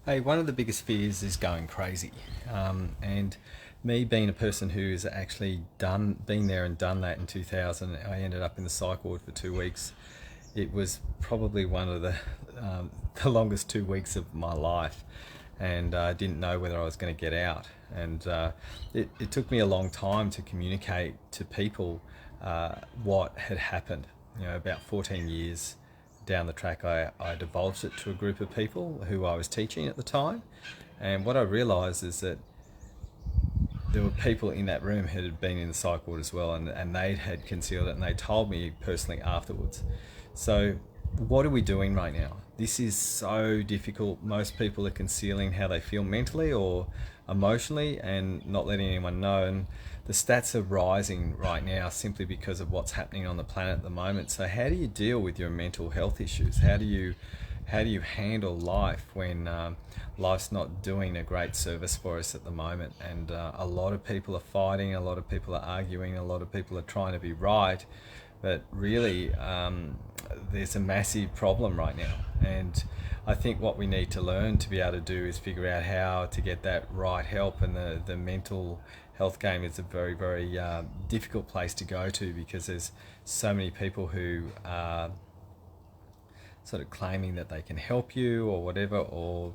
Hey, one of the biggest fears is going crazy. And me being a person who's actually been there and done that in 2000, I ended up in the psych ward for 2 weeks. It was probably one of the longest 2 weeks of my life. And I didn't know whether I was going to get out. And it took me a long time to communicate to people what had happened. About 14 years down the track, I divulged it to a group of people who I was teaching at the time. And what I realised is that there were people in that room who had been in the psych ward as well, and they had concealed it, and they told me personally afterwards. So what are we doing right now? This is so difficult. Most people are concealing how they feel mentally or emotionally and not letting anyone know. And the stats are rising right now simply because of what's happening on the planet at the moment. So how do you deal with your mental health issues? How do you handle life when life's not doing a great service for us at the moment? And a lot of people are fighting, a lot of people are arguing, a lot of people are trying to be right, but really there's a massive problem right now. And I think what we need to learn to be able to do is figure out how to get that right help. And the mental health game is a very, very difficult place to go to, because there's so many people who are sort of claiming that they can help you or whatever, or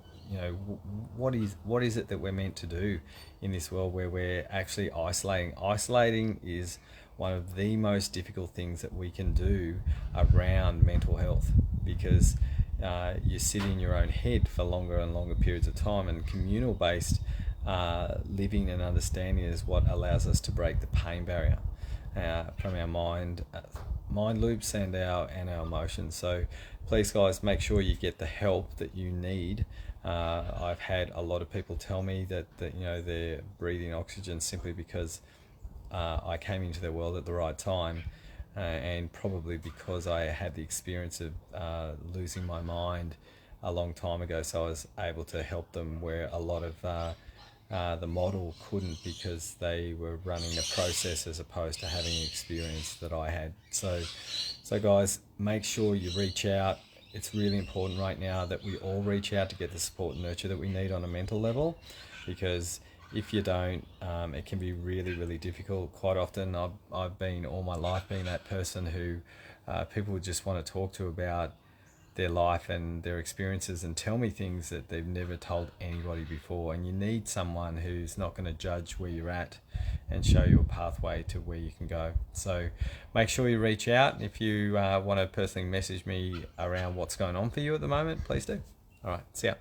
what is it that we're meant to do in this world where we're actually isolating is one of the most difficult things that we can do around mental health, because you sit in your own head for longer and longer periods of time, and communal based living and understanding is what allows us to break the pain barrier from our mind loops and our emotions. So please, guys, make sure you get the help that you need. I've had a lot of people tell me that they're breathing oxygen simply because I came into their world at the right time, and probably because I had the experience of losing my mind a long time ago, so I was able to help them where a lot of the model couldn't, because they were running a process as opposed to having an experience that I had. So guys, make sure you reach out. It's really important right now that we all reach out to get the support and nurture that we need on a mental level, because if you don't, it can be really, really difficult. Quite often, I've been all my life being that person who people just want to talk to about their life and their experiences and tell me things that they've never told anybody before. And you need someone who's not going to judge where you're at and show you a pathway to where you can go. So make sure you reach out. If you want to personally message me around what's going on for you at the moment, please do. All right, see ya.